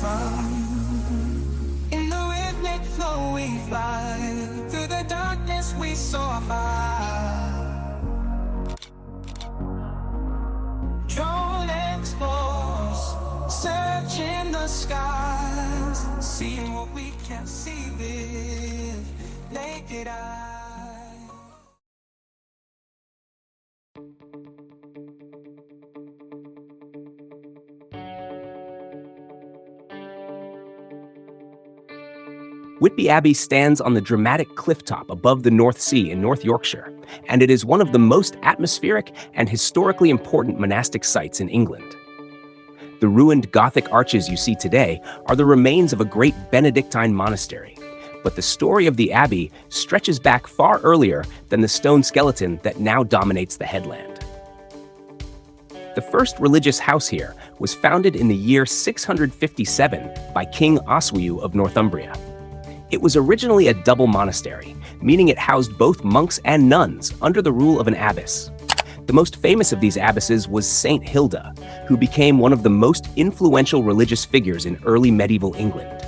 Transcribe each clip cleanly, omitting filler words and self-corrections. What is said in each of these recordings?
from. In the rhythmic flow we fly, through the darkness we soar high. Drone explores, searching the skies, seeing what we can't see with naked eyes. Whitby Abbey stands on the dramatic clifftop above the North Sea in North Yorkshire, and it is one of the most atmospheric and historically important monastic sites in England. The ruined Gothic arches you see today are the remains of a great Benedictine monastery, but the story of the abbey stretches back far earlier than the stone skeleton that now dominates the headland. The first religious house here was founded in the year 657 by King Oswiu of Northumbria. It was originally a double monastery, meaning it housed both monks and nuns under the rule of an abbess. The most famous of these abbesses was Saint Hilda, who became one of the most influential religious figures in early medieval England.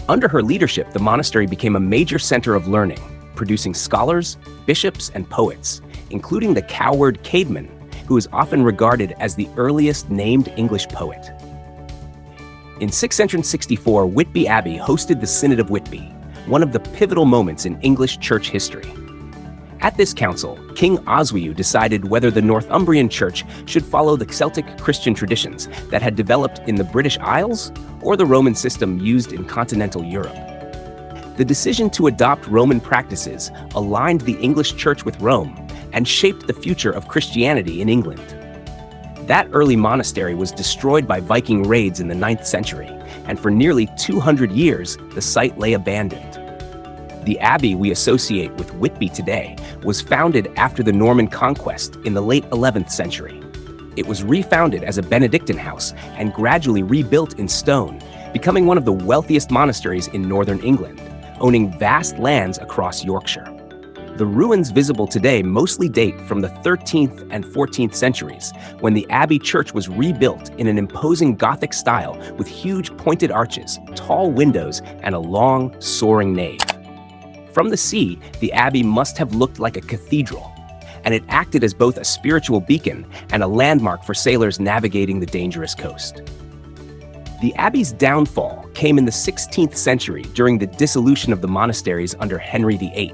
Under her leadership, the monastery became a major center of learning, producing scholars, bishops, and poets, including the coward Caedmon, who is often regarded as the earliest named English poet. In 664, Whitby Abbey hosted the Synod of Whitby, one of the pivotal moments in English church history. At this council, King Oswiu decided whether the Northumbrian church should follow the Celtic Christian traditions that had developed in the British Isles or the Roman system used in continental Europe. The decision to adopt Roman practices aligned the English church with Rome and shaped the future of Christianity in England. That early monastery was destroyed by Viking raids in the 9th century, and for nearly 200 years, the site lay abandoned. The abbey we associate with Whitby today was founded after the Norman conquest in the late 11th century. It was refounded as a Benedictine house and gradually rebuilt in stone, becoming one of the wealthiest monasteries in northern England, owning vast lands across Yorkshire. The ruins visible today mostly date from the 13th and 14th centuries, when the abbey church was rebuilt in an imposing Gothic style with huge pointed arches, tall windows, and a long, soaring nave. From the sea, the abbey must have looked like a cathedral, and it acted as both a spiritual beacon and a landmark for sailors navigating the dangerous coast. The abbey's downfall came in the 16th century during the dissolution of the monasteries under Henry VIII.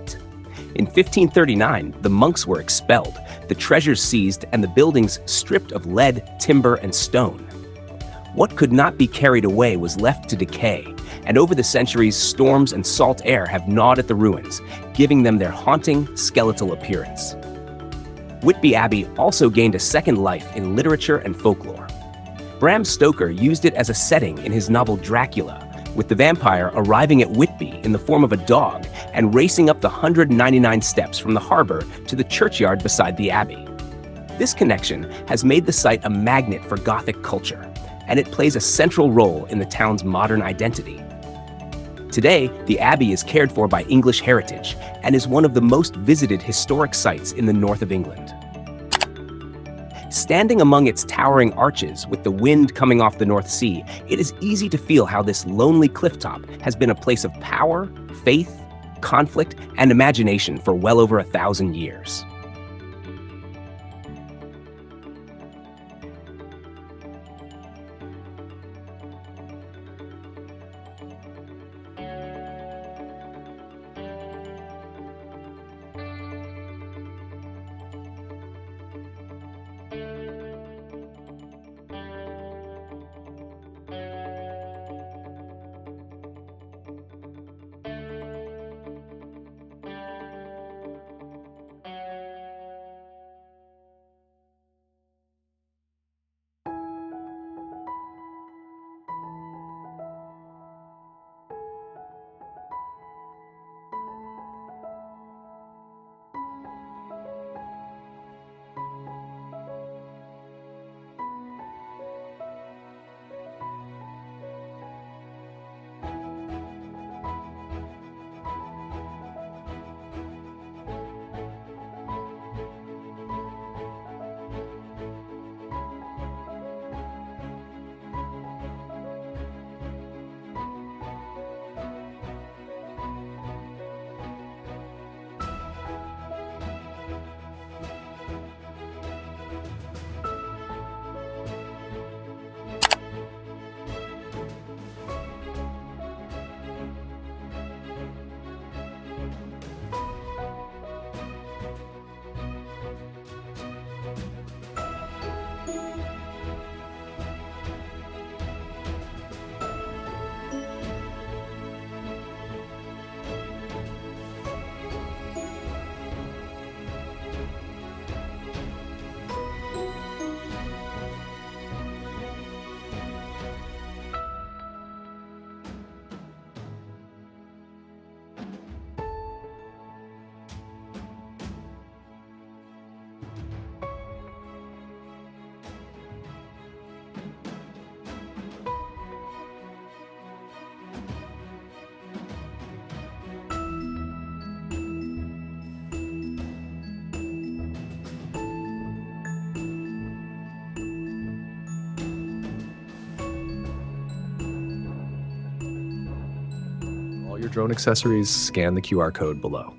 In 1539, the monks were expelled, the treasures seized, and the buildings stripped of lead, timber, and stone. What could not be carried away was left to decay, and over the centuries, storms and salt air have gnawed at the ruins, giving them their haunting, skeletal appearance. Whitby Abbey also gained a second life in literature and folklore. Bram Stoker used it as a setting in his novel Dracula, with the vampire arriving at Whitby in the form of a dog and racing up the 199 steps from the harbor to the churchyard beside the abbey. This connection has made the site a magnet for Gothic culture, and it plays a central role in the town's modern identity. Today, the abbey is cared for by English Heritage and is one of the most visited historic sites in the north of England. Standing among its towering arches with the wind coming off the North Sea, it is easy to feel how this lonely clifftop has been a place of power, faith, conflict, and imagination for well over 1,000 years. all your drone accessories, scan the QR code below.